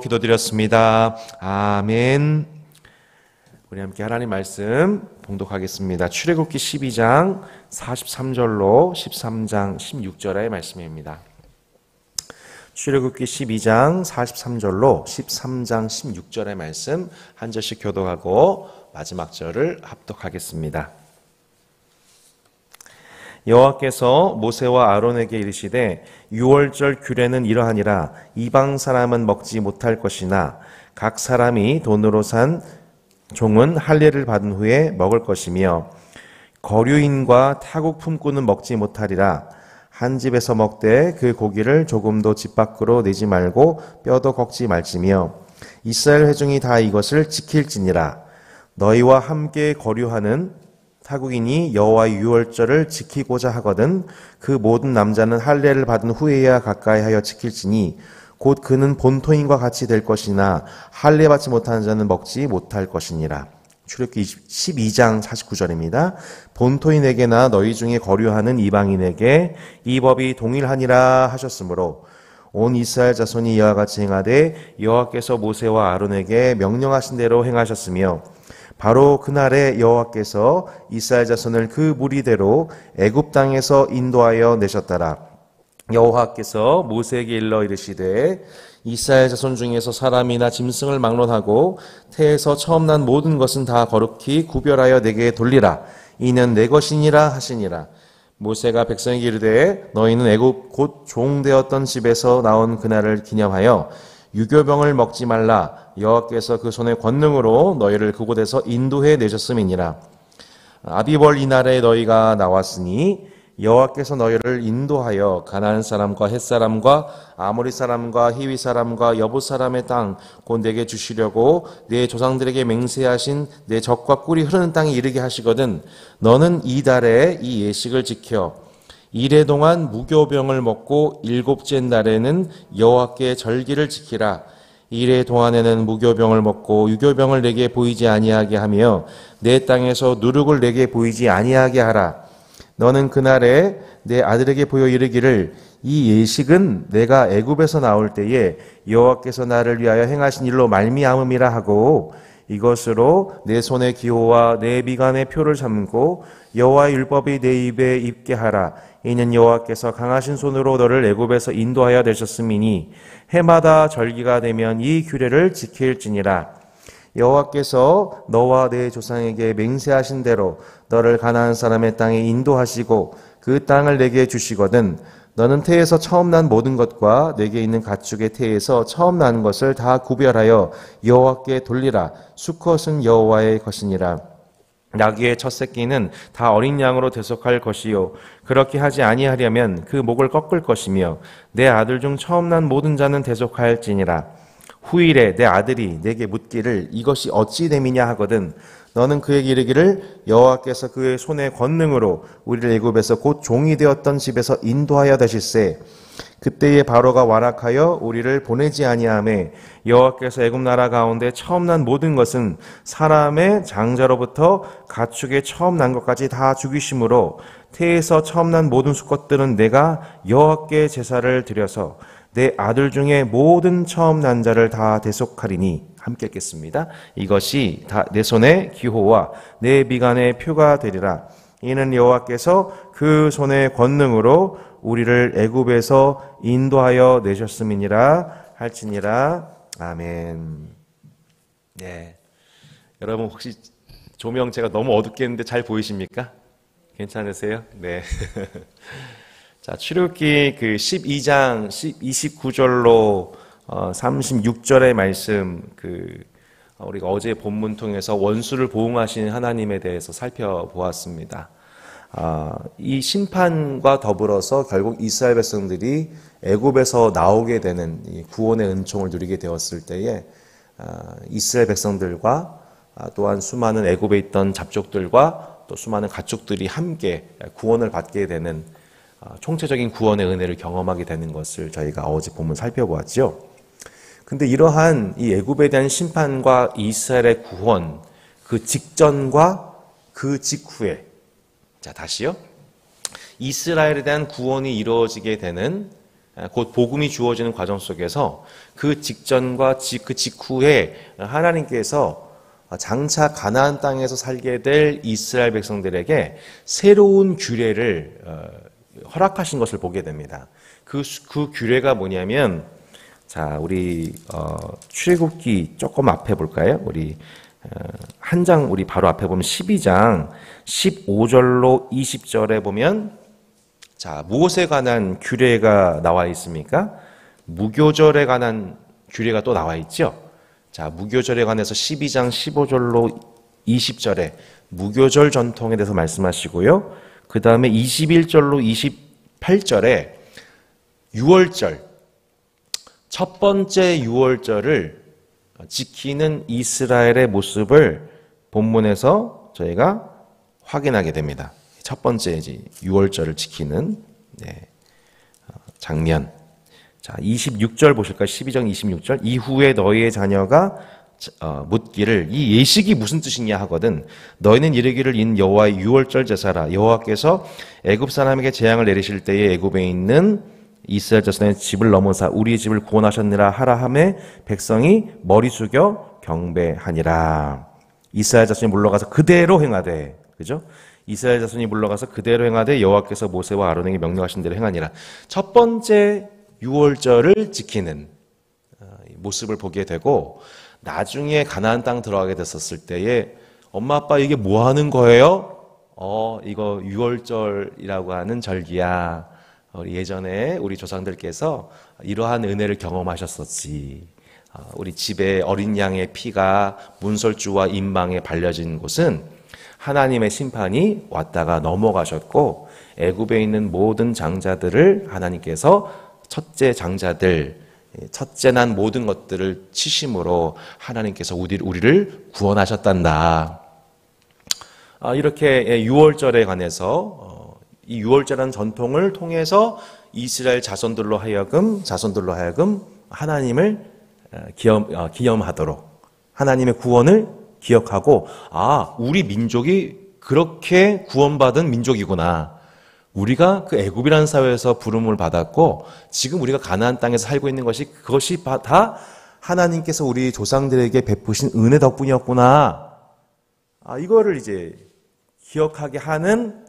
기도드렸습니다. 아멘. 우리 함께 하나님 말씀 봉독하겠습니다. 출애굽기 12장 43절로 13장 16절의 말씀입니다. 출애굽기 12장 43절로 13장 16절의 말씀 한 절씩 교독하고 마지막 절을 합독하겠습니다. 여호와께서 모세와 아론에게 이르시되 유월절 규례는 이러하니라. 이방 사람은 먹지 못할 것이나 각 사람이 돈으로 산 종은 할례를 받은 후에 먹을 것이며 거류인과 타국 품꾼은 먹지 못하리라. 한 집에서 먹되 그 고기를 조금도 집 밖으로 내지 말고 뼈도 걷지 말지며 이스라엘 회중이 다 이것을 지킬지니라. 너희와 함께 거류하는 타국인이 여호와의 유월절을 지키고자 하거든 그 모든 남자는 할례를 받은 후에야 가까이 하여 지킬지니 곧 그는 본토인과 같이 될 것이나 할례 받지 못하는 자는 먹지 못할 것이니라. 출애굽기 12장 49절입니다. 본토인에게나 너희 중에 거류하는 이방인에게 이 법이 동일하니라 하셨으므로 온 이스라엘 자손이 이와 같이 행하되 여호와께서 모세와 아론에게 명령하신 대로 행하셨으며 바로 그날에 여호와께서 이스라엘 자손을 그 무리대로 애굽 땅에서 인도하여 내셨더라. 여호와께서 모세에게 일러 이르시되 이스라엘 자손 중에서 사람이나 짐승을 막론하고 태에서 처음 난 모든 것은 다 거룩히 구별하여 내게 돌리라. 이는 내 것이니라 하시니라. 모세가 백성에게 이르되 너희는 애굽 곧 종되었던 집에서 나온 그날을 기념하여 유교병을 먹지 말라. 여호와께서 그 손의 권능으로 너희를 그곳에서 인도해 내셨음이니라. 아비벌 이날에 너희가 나왔으니 여호와께서 너희를 인도하여 가나안 사람과 헷 사람과 아모리 사람과 히위 사람과 여부 사람의 땅 곧 내게 주시려고 내 조상들에게 맹세하신 내 젖과 꿀이 흐르는 땅에 이르게 하시거든 너는 이 달에 이 예식을 지켜 이래 동안 무교병을 먹고 일곱째 날에는 여호와께 절기를 지키라. 이래 동안에는 무교병을 먹고 유교병을 내게 보이지 아니하게 하며 내 땅에서 누룩을 내게 보이지 아니하게 하라. 너는 그날에 내 아들에게 보여 이르기를 이 예식은 내가 애굽에서 나올 때에 여호와께서 나를 위하여 행하신 일로 말미암음이라 하고 이것으로 내 손의 기호와 내 미간의 표를 삼고 여호와의 율법이 내 입에 입게 하라. 이는 여호와께서 강하신 손으로 너를 애굽에서 인도하여 내셨음이니 해마다 절기가 되면 이 규례를 지킬지니라. 여호와께서 너와 내 조상에게 맹세하신 대로 너를 가나안 사람의 땅에 인도하시고 그 땅을 내게 주시거든 너는 태에서 처음 난 모든 것과 내게 있는 가축의 태에서 처음 난 것을 다 구별하여 여호와께 돌리라. 수컷은 여호와의 것이니라. 나귀의 첫 새끼는 다 어린 양으로 대속할 것이요 그렇게 하지 아니하려면 그 목을 꺾을 것이며 내 아들 중 처음 난 모든 자는 대속하일지니라. 후일에 내 아들이 내게 묻기를 이것이 어찌 됨이냐 하거든 너는 그에게 이르기를 여호와께서 그의 손의 권능으로 우리를 애굽에서 곧 종이 되었던 집에서 인도하여 되실세. 그때에 바로가 완악하여 우리를 보내지 아니하매 여호와께서 애굽 나라 가운데 처음 난 모든 것은 사람의 장자로부터 가축의 처음 난 것까지 다 죽이심으로 태에서 처음 난 모든 수컷들은 내가 여호와께 제사를 드려서 내 아들 중에 모든 처음 난 자를 다 대속하리니. 함께 읽겠습니다. 이것이 다 내 손의 기호와 내 미간의 표가 되리라. 이는 여호와께서 그 손의 권능으로 우리를 애굽에서 인도하여 내셨음이니라 할지니라. 아멘. 네, 여러분 혹시 조명 제가 너무 어둡게 했는데 잘 보이십니까? 괜찮으세요? 네. 자, 출애굽기 그 12장 29절로 36절의 말씀 우리가 어제 본문 통해서 원수를 보응하신 하나님에 대해서 살펴보았습니다. 이 심판과 더불어서 결국 이스라엘 백성들이 애굽에서 나오게 되는 이 구원의 은총을 누리게 되었을 때에 이스라엘 백성들과 또한 수많은 애굽에 있던 잡족들과 또 수많은 가축들이 함께 구원을 받게 되는 총체적인 구원의 은혜를 경험하게 되는 것을 저희가 어제 본문 살펴보았죠. 근데 이러한 이 애굽에 대한 심판과 이스라엘의 구원, 그 직전과 그 직후에, 자 다시요. 이스라엘에 대한 구원이 이루어지게 되는 곧 복음이 주어지는 과정 속에서 그 직전과 그 직후에 하나님께서 장차 가나안 땅에서 살게 될 이스라엘 백성들에게 새로운 규례를 허락하신 것을 보게 됩니다. 그 규례가 뭐냐면, 자, 우리 출애굽기 조금 앞에 볼까요? 우리 한 장 우리 바로 앞에 보면 12장 15절로 20절에 보면, 자, 무엇에 관한 규례가 나와 있습니까? 무교절에 관한 규례가 또 나와 있죠. 자, 무교절에 관해서 12장 15절로 20절에 무교절 전통에 대해서 말씀하시고요. 그 다음에 21절로 28절에 유월절, 첫 번째 유월절을 지키는 이스라엘의 모습을 본문에서 저희가 확인하게 됩니다. 첫 번째 유월절을 지키는 장면. 자, 26절 보실까요? 12장 26절. 이후에 너희의 자녀가 묻기를 이 예식이 무슨 뜻이냐 하거든 너희는 이르기를 인 여호와의 유월절 제사라. 여호와께서 애굽 사람에게 재앙을 내리실 때에 애굽에 있는 이스라엘 자손의 집을 넘어사 우리의 집을 구원하셨느라 하라 하매 백성이 머리 숙여 경배하니라. 이스라엘 자손이 물러가서 그대로 행하되, 그죠? 이스라엘 자손이 물러가서 그대로 행하되 여호와께서 모세와 아론에게 명령하신 대로 행하니라. 첫 번째 유월절을 지키는 모습을 보게 되고, 나중에 가나안 땅 들어가게 됐었을 때에 엄마 아빠 이게 뭐 하는 거예요? 이거 유월절이라고 하는 절기야. 예전에 우리 조상들께서 이러한 은혜를 경험하셨었지. 우리 집에 어린 양의 피가 문설주와 인망에 발려진 곳은 하나님의 심판이 왔다가 넘어가셨고, 애굽에 있는 모든 장자들을 하나님께서 첫째 장자들, 첫째 난 모든 것들을 치심으로 하나님께서 우리를 구원하셨단다. 이렇게 유월절에 관해서 이 유월절이라는 전통을 통해서 이스라엘 자손들로 하여금 하나님을 기념하도록, 하나님의 구원을 기억하고, 우리 민족이 그렇게 구원받은 민족이구나. 우리가 그 애굽이라는 사회에서 부름을 받았고 지금 우리가 가나안 땅에서 살고 있는 그것이 다 하나님께서 우리 조상들에게 베푸신 은혜 덕분이었구나. 이거를 이제 기억하게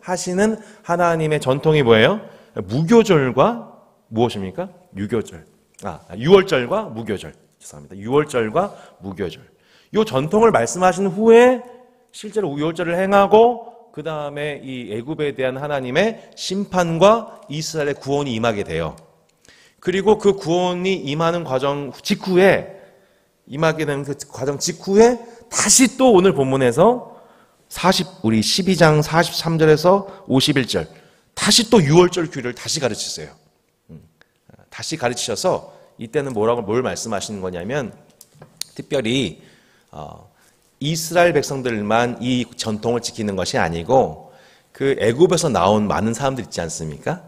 하시는 하나님의 전통이 뭐예요? 무교절과 무엇입니까? 유월절과 무교절. 죄송합니다. 유월절과 무교절. 이 전통을 말씀하신 후에 실제로 유월절을 행하고 그 다음에 이 애굽에 대한 하나님의 심판과 이스라엘의 구원이 임하게 돼요. 그리고 그 구원이 임하는 과정 직후에 임하게 되는 그 과정 직후에 다시 또 오늘 본문에서 우리 12장 43절에서 51절 다시 또 유월절 규례를 다시 가르치세요. 다시 가르치셔서 이때는 뭘 말씀하시는 거냐면, 특별히 이스라엘 백성들만 이 전통을 지키는 것이 아니고 그 애굽에서 나온 많은 사람들 있지 않습니까?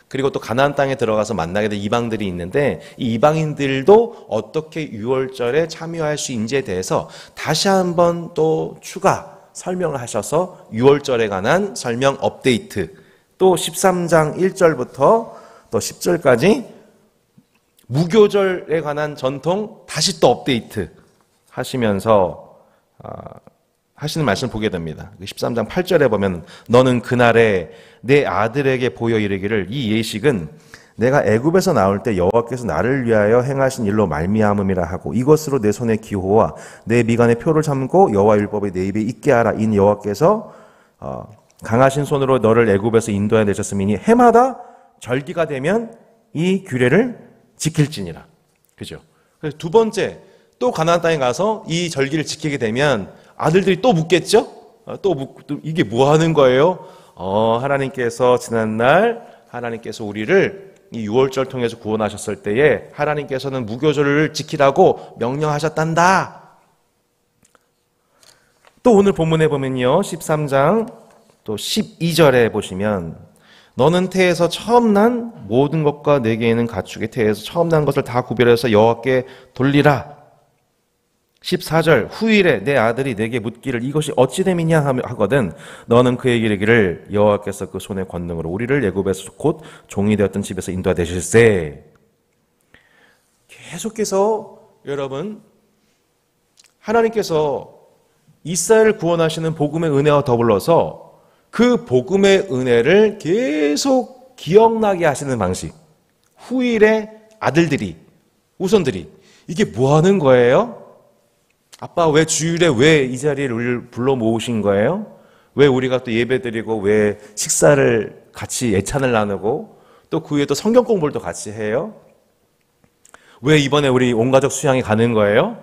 그리고 또 가나안 땅에 들어가서 만나게 될 이방들이 있는데 이 이방인들도 어떻게 유월절에 참여할 수 있는지에 대해서 다시 한번 또 추가 설명을 하셔서 유월절에 관한 설명 업데이트, 또 13장 1절부터 또 10절까지 무교절에 관한 전통 다시 또 업데이트 하시면서 하시는 말씀을 보게 됩니다. 13장 8절에 보면 너는 그날에 내 아들에게 보여 이르기를 이 예식은 내가 애굽에서 나올 때 여호와께서 나를 위하여 행하신 일로 말미암음이라 하고 이것으로 내 손의 기호와 내 미간의 표를 삼고 여호와 율법이 내 입에 있게 하라. 인 여호와께서 강하신 손으로 너를 애굽에서 인도하여 내셨음이니 해마다 절기가 되면 이 규례를 지킬지니라. 그죠? 그래서 두 번째 또 가나안 땅에 가서 이 절기를 지키게 되면 아들들이 또 묻겠죠? 이게 뭐 하는 거예요? 하나님께서 지난날 하나님께서 우리를 이 유월절 통해서 구원하셨을 때에 하나님께서는 무교절을 지키라고 명령하셨단다. 또 오늘 본문에 보면요, 13장 또 12절에 보시면 너는 태에서 처음 난 모든 것과 내게 있는 가축의 태에서 처음 난 것을 다 구별해서 여호와께 돌리라. 14절 후일에 내 아들이 내게 묻기를 이것이 어찌 됨이냐 하거든 너는 그에게 이르기를 여호와께서 그 손의 권능으로 우리를 애굽에서 곧 종이 되었던 집에서 인도하되실세. 계속해서 여러분 하나님께서 이스라엘을 구원하시는 복음의 은혜와 더불어서 그 복음의 은혜를 계속 기억나게 하시는 방식. 후일의 아들들이 후손들이 이게 뭐 하는 거예요? 아빠 왜 주일에 왜 이 자리에 우리를 불러 모으신 거예요? 왜 우리가 또 예배드리고 왜 식사를 같이 예찬을 나누고 또 그 위에 또 성경 공부를 또 같이 해요? 왜 이번에 우리 온 가족 수양이 가는 거예요?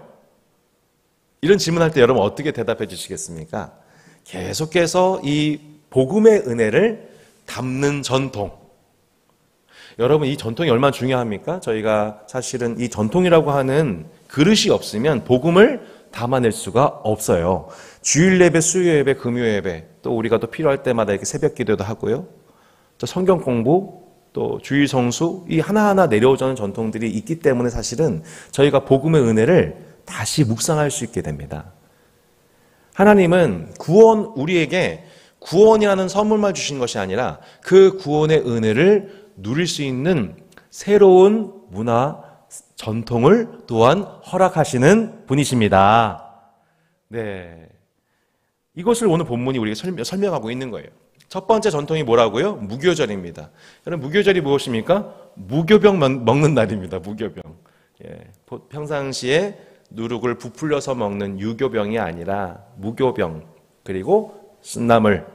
이런 질문할 때 여러분 어떻게 대답해 주시겠습니까? 계속해서 이 복음의 은혜를 담는 전통. 여러분 이 전통이 얼마나 중요합니까? 저희가 사실은 이 전통이라고 하는 그릇이 없으면 복음을 담아낼 수가 없어요. 주일 예배, 수요 예배, 금요 예배, 또 우리가 또 필요할 때마다 이렇게 새벽 기도도 하고요. 또 성경 공부, 또 주일 성수, 이 하나하나 내려오는 전통들이 있기 때문에 사실은 저희가 복음의 은혜를 다시 묵상할 수 있게 됩니다. 하나님은 우리에게 구원이라는 선물만 주신 것이 아니라 그 구원의 은혜를 누릴 수 있는 새로운 문화, 전통을 또한 허락하시는 분이십니다. 네, 이것을 오늘 본문이 우리에게 설명하고 있는 거예요. 첫 번째 전통이 뭐라고요? 무교절입니다. 여러분 무교절이 무엇입니까? 무교병 먹는 날입니다. 무교병. 평상시에 누룩을 부풀려서 먹는 유교병이 아니라 무교병, 그리고 쓴나물,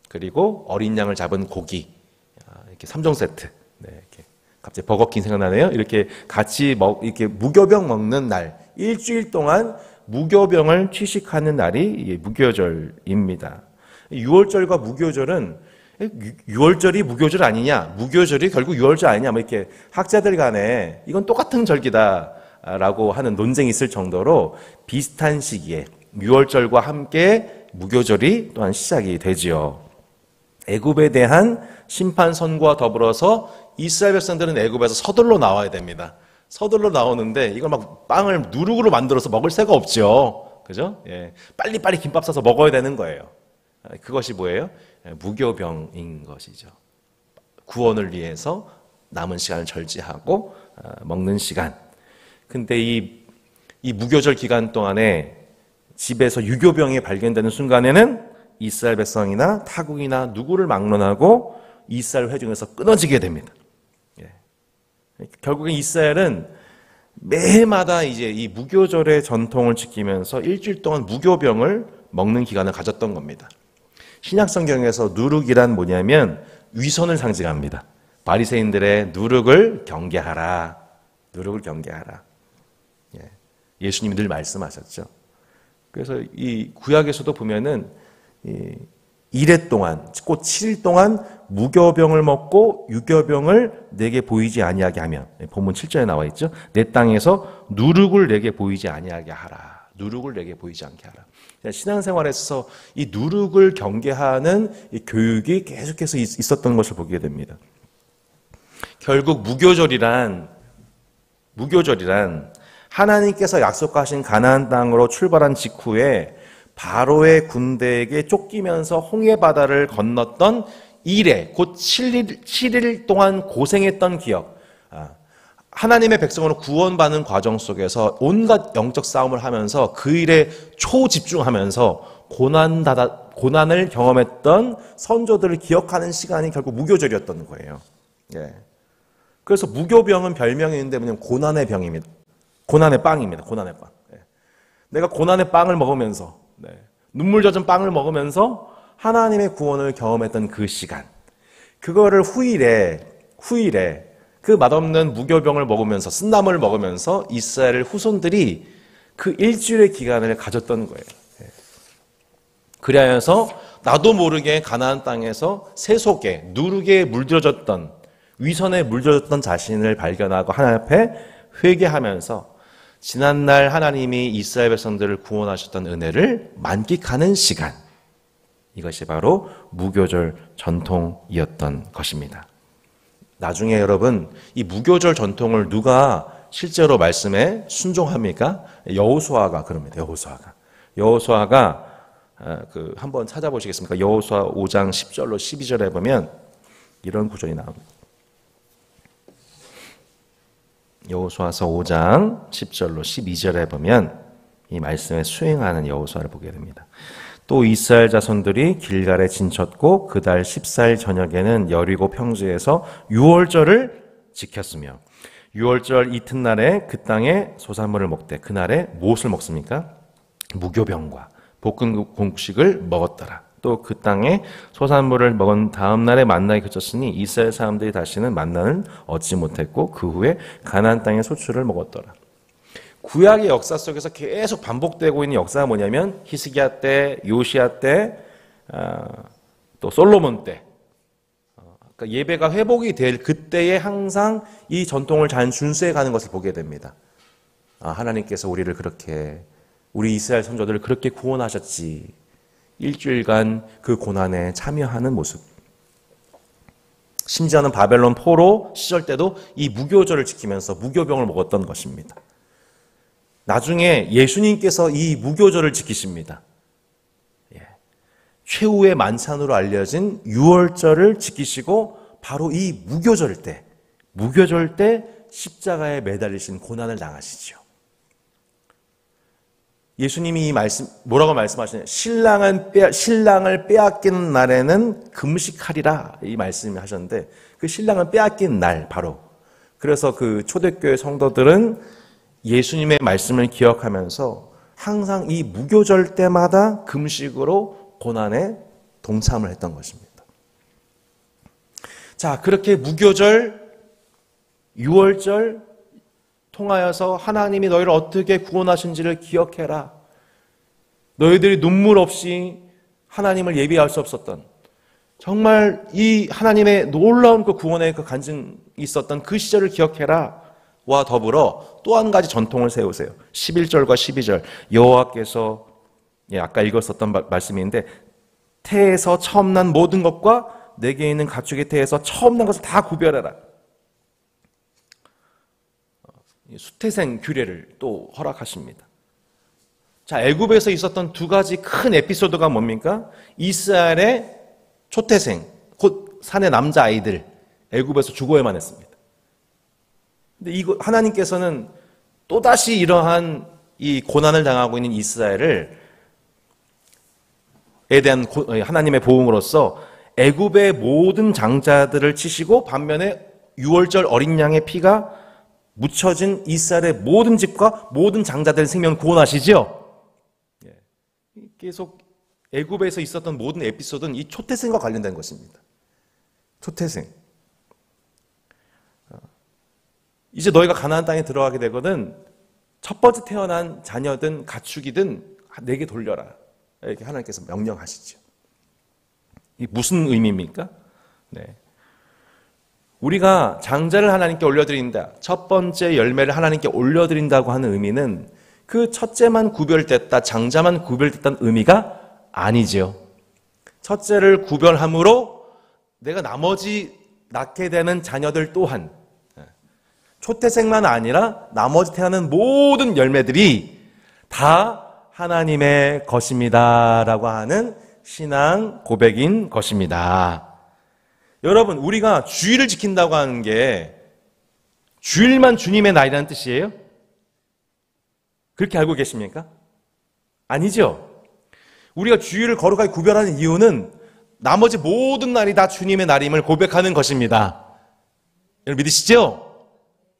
그리고 어린 양을 잡은 고기, 이렇게 3종 세트. 네, 이렇게 갑자기 버거킹 생각나네요. 이렇게 같이 이렇게 무교병 먹는 날, 일주일 동안 무교병을 취식하는 날이 무교절입니다. 6월절과 무교절은 6월절이 무교절 아니냐, 무교절이 결국 6월절 아니냐, 뭐 이렇게 학자들 간에 이건 똑같은 절기다라고 하는 논쟁이 있을 정도로 비슷한 시기에 6월절과 함께 무교절이 또한 시작이 되지요. 애굽에 대한 심판 선고와 더불어서 이스라엘 백성들은 애굽에서 서둘러 나와야 됩니다. 서둘러 나오는데 이걸 막 빵을 누룩으로 만들어서 먹을 새가 없죠. 그죠? 예. 빨리빨리 김밥 싸서 먹어야 되는 거예요. 그것이 뭐예요? 무교병인 것이죠. 구원을 위해서 남은 시간을 절제하고 먹는 시간. 근데 이 무교절 기간 동안에 집에서 유교병이 발견되는 순간에는 이스라엘 백성이나 타국이나 누구를 막론하고 이스라엘 회중에서 끊어지게 됩니다. 결국엔 이스라엘은 매해마다 이제 이 무교절의 전통을 지키면서 일주일 동안 무교병을 먹는 기간을 가졌던 겁니다. 신약 성경에서 누룩이란 뭐냐면 위선을 상징합니다. 바리새인들의 누룩을 경계하라. 누룩을 경계하라. 예수님이 늘 말씀하셨죠. 그래서 이 구약에서도 보면은 이래 동안, 곧 7일 동안 무교병을 먹고 유교병을 내게 보이지 아니하게 하면, 본문 7절에 나와 있죠. 내 땅에서 누룩을 내게 보이지 아니하게 하라. 누룩을 내게 보이지 않게 하라. 신앙생활에서 이 누룩을 경계하는 이 교육이 계속해서 있었던 것을 보게 됩니다. 결국 무교절이란 하나님께서 약속하신 가나안 땅으로 출발한 직후에 바로의 군대에게 쫓기면서 홍해 바다를 건넜던 이래, 곧 7일 동안 고생했던 기억, 하나님의 백성으로 구원받는 과정 속에서 온갖 영적 싸움을 하면서 그 일에 초집중하면서 고난을 경험했던 선조들을 기억하는 시간이 결국 무교절이었던 거예요. 그래서 무교병은 별명이 있는데 뭐냐면 고난의 병입니다. 고난의 빵입니다. 고난의 빵. 내가 고난의 빵을 먹으면서, 눈물 젖은 빵을 먹으면서 하나님의 구원을 경험했던 그 시간, 그거를 후일에 그 맛없는 무교병을 먹으면서, 쓴나물을 먹으면서 이스라엘 후손들이 그 일주일의 기간을 가졌던 거예요. 그리하여서 나도 모르게 가나안 땅에서 세속에, 누룩에 물들어졌던, 위선에 물들어졌던 자신을 발견하고 하나님 앞에 회개하면서 지난날 하나님이 이스라엘 백성들을 구원하셨던 은혜를 만끽하는 시간, 이것이 바로 무교절 전통이었던 것입니다. 나중에 여러분, 이 무교절 전통을 누가 실제로 말씀에 순종합니까? 여호수아가 그럽니다. 여호수아가 한번 찾아보시겠습니까? 여호수아 5장 10절로 12절에 보면 이런 구절이 나옵니다. 여호수아서 5장 10절로 12절에 보면 이 말씀에 수행하는 여호수아를 보게 됩니다. 또 이스라엘 자손들이 길갈에 진쳤고 그달 14일 저녁에는 여리고 평지에서 유월절을 지켰으며 유월절 이튿날에 그 땅에 소산물을 먹되 그날에 무엇을 먹습니까? 무교병과 볶은 곡식을 먹었더라. 또 그 땅에 소산물을 먹은 다음 날에 만나에 그쳤으니 이스라엘 사람들이 다시는 만나는 얻지 못했고 그 후에 가나안 땅의 소출을 먹었더라. 구약의 역사 속에서 계속 반복되고 있는 역사가 뭐냐면 히스기야 때, 요시야 때, 또 솔로몬 때, 그러니까 예배가 회복이 될 그때에 항상 이 전통을 잘 준수해 가는 것을 보게 됩니다. 하나님께서 우리를 그렇게, 우리 이스라엘 선조들을 그렇게 구원하셨지. 일주일간 그 고난에 참여하는 모습. 심지어는 바벨론 포로 시절 때도 이 무교절을 지키면서 무교병을 먹었던 것입니다. 나중에 예수님께서 이 무교절을 지키십니다. 최후의 만찬으로 알려진 유월절을 지키시고 바로 이 무교절 때 십자가에 매달리신 고난을 당하시죠. 예수님이 이 말씀 뭐라고 말씀하시냐면 신랑을 빼앗기는 날에는 금식하리라 이 말씀을 하셨는데 그 신랑을 빼앗긴 날 바로 그래서 그 초대교회 성도들은 예수님의 말씀을 기억하면서 항상 이 무교절 때마다 금식으로 고난에 동참을 했던 것입니다. 자, 그렇게 무교절, 유월절 통하여서 하나님이 너희를 어떻게 구원하신지를 기억해라. 너희들이 눈물 없이 하나님을 예비할 수 없었던 정말 이 하나님의 놀라운 그 구원의 그 간증이 있었던 그 시절을 기억해라. 와 더불어 또 한 가지 전통을 세우세요. 11절과 12절 여호와께서 아까 읽었었던 말씀인데 태에서 처음 난 모든 것과 내게 있는 가축의 태에서 처음 난 것을 다 구별해라. 수태생 규례를 또 허락하십니다. 자, 애굽에서 있었던 두 가지 큰 에피소드가 뭡니까? 이스라엘의 초태생, 곧 산의 남자아이들 애굽에서 죽어야만 했습니다. 근데 이거 하나님께서는 또다시 이러한 이 고난을 당하고 있는 이스라엘에 대한 하나님의 보응으로서 애굽의 모든 장자들을 치시고 반면에 유월절 어린 양의 피가 묻혀진 이스라엘의 모든 집과 모든 장자들의 생명을 구원하시죠. 계속 애굽에서 있었던 모든 에피소드는 이 초태생과 관련된 것입니다. 초태생. 이제 너희가 가나안 땅에 들어가게 되거든 첫 번째 태어난 자녀든 가축이든 내게 돌려라. 이렇게 하나님께서 명령하시죠. 이게 무슨 의미입니까? 네. 우리가 장자를 하나님께 올려드린다. 첫 번째 열매를 하나님께 올려드린다고 하는 의미는 그 첫째만 구별됐다, 장자만 구별됐다는 의미가 아니죠. 첫째를 구별함으로 내가 나머지 낳게 되는 자녀들 또한 초태생만 아니라 나머지 태어나는 모든 열매들이 다 하나님의 것입니다라고 하는 신앙 고백인 것입니다. 여러분, 우리가 주일을 지킨다고 하는 게 주일만 주님의 날이라는 뜻이에요? 그렇게 알고 계십니까? 아니죠. 우리가 주일을 거룩하게 구별하는 이유는 나머지 모든 날이 다 주님의 날임을 고백하는 것입니다. 여러분 믿으시죠?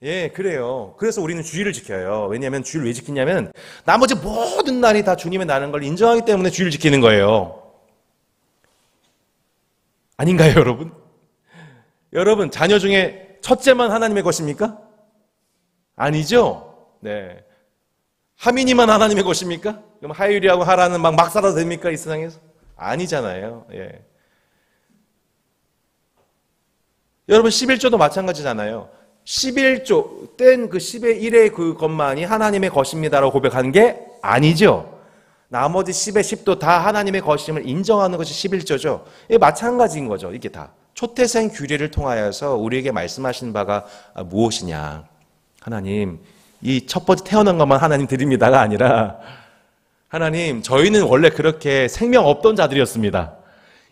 예, 그래요. 그래서 우리는 주일을 지켜요. 왜냐하면 주일을 왜 지키냐면 나머지 모든 날이 다 주님의 날인 걸 인정하기 때문에 주일을 지키는 거예요. 아닌가요, 여러분? 여러분, 자녀 중에 첫째만 하나님의 것입니까? 아니죠? 네. 하민이만 하나님의 것입니까? 그럼 하율이하고 하라는 막 살아도 됩니까? 이 세상에서? 아니잖아요. 예. 여러분, 11조도 마찬가지잖아요. 11조, 뗀 그 10의 1의 그것만이 하나님의 것입니다라고 고백하는 게 아니죠. 나머지 10의 10도 다 하나님의 것임을 인정하는 것이 11조죠. 이게 마찬가지인 거죠. 이게 다. 초태생 규례를 통하여서 우리에게 말씀하신 바가 무엇이냐. 하나님, 이 첫 번째 태어난 것만 하나님 드립니다가 아니라 하나님, 저희는 원래 그렇게 생명 없던 자들이었습니다.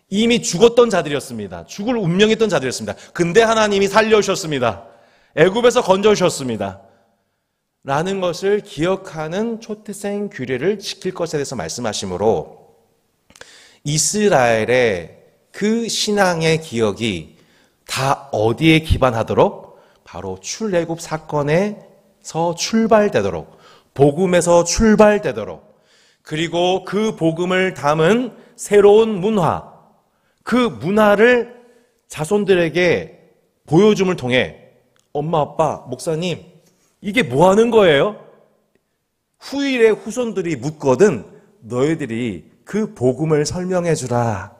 이미 죽었던 자들이었습니다. 죽을 운명했던 자들이었습니다. 근데 하나님이 살려주셨습니다. 애굽에서 건져주셨습니다. 라는 것을 기억하는 초태생 규례를 지킬 것에 대해서 말씀하시므로 이스라엘의 그 신앙의 기억이 다 어디에 기반하도록? 바로 출애굽 사건에서 출발되도록, 복음에서 출발되도록, 그리고 그 복음을 담은 새로운 문화, 그 문화를 자손들에게 보여줌을 통해 엄마, 아빠, 목사님, 이게 뭐 하는 거예요? 후일의 후손들이 묻거든 너희들이 그 복음을 설명해 주라.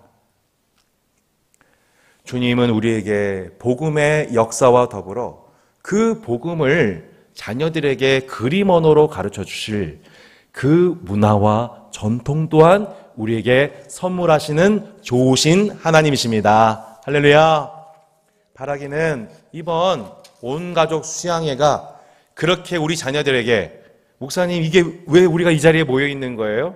주님은 우리에게 복음의 역사와 더불어 그 복음을 자녀들에게 그림 언어로 가르쳐 주실 그 문화와 전통 또한 우리에게 선물하시는 좋으신 하나님이십니다. 할렐루야. 바라기는 이번 온 가족 수양회가 그렇게 우리 자녀들에게 목사님 이게 왜 우리가 이 자리에 모여 있는 거예요?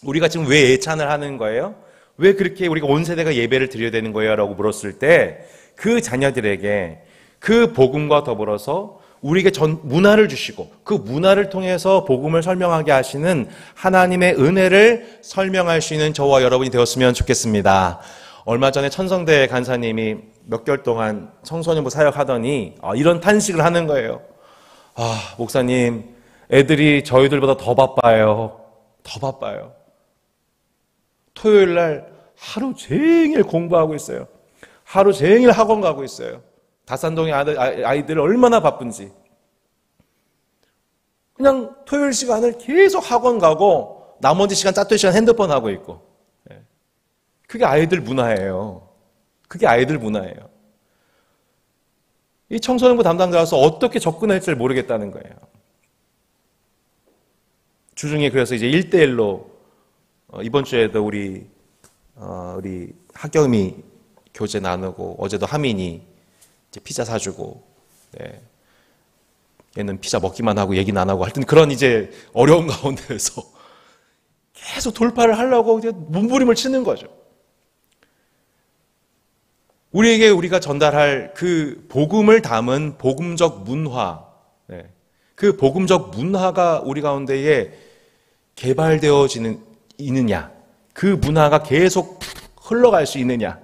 우리가 지금 왜 예찬을 하는 거예요? 왜 그렇게 우리가 온 세대가 예배를 드려야 되는 거예요? 라고 물었을 때 그 자녀들에게 그 복음과 더불어서 우리에게 문화를 주시고 그 문화를 통해서 복음을 설명하게 하시는 하나님의 은혜를 설명할 수 있는 저와 여러분이 되었으면 좋겠습니다. 얼마 전에 천성대 간사님이 몇 개월 동안 청소년부 사역하더니 이런 탄식을 하는 거예요. 목사님, 애들이 저희들보다 더 바빠요. 더 바빠요. 토요일 날 하루 종일 공부하고 있어요. 하루 종일 학원 가고 있어요. 다산동의 아이들 얼마나 바쁜지. 그냥 토요일 시간을 계속 학원 가고 나머지 시간 짜투리 시간 핸드폰 하고 있고. 그게 아이들 문화예요. 그게 아이들 문화예요. 이 청소년부 담당자로서 어떻게 접근할지를 모르겠다는 거예요. 주중에 그래서 이제 1대1로 이번 주에도 우리 학경이 교재 나누고 어제도 하민이 이제 피자 사주고, 네. 얘는 피자 먹기만 하고 얘기는 안 하고 하여튼 그런 이제 어려운 가운데에서 계속 돌파를 하려고 이제 몸부림을 치는 거죠. 우리에게 우리가 전달할 그 복음을 담은 복음적 문화, 네. 그 복음적 문화가 우리 가운데에 개발되어지는 있느냐, 그 문화가 계속 흘러갈 수 있느냐,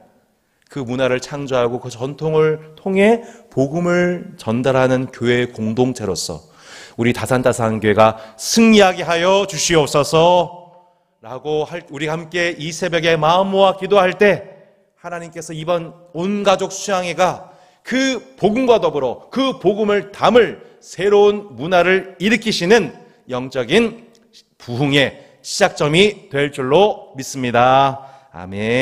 그 문화를 창조하고 그 전통을 통해 복음을 전달하는 교회 공동체로서 우리 다산다산교회가 승리하게 하여 주시옵소서 라고 우리가 함께 이 새벽에 마음 모아 기도할 때 하나님께서 이번 온 가족 수양회가 그 복음과 더불어 그 복음을 담을 새로운 문화를 일으키시는 영적인 부흥의 시작점이 될 줄로 믿습니다. 아멘.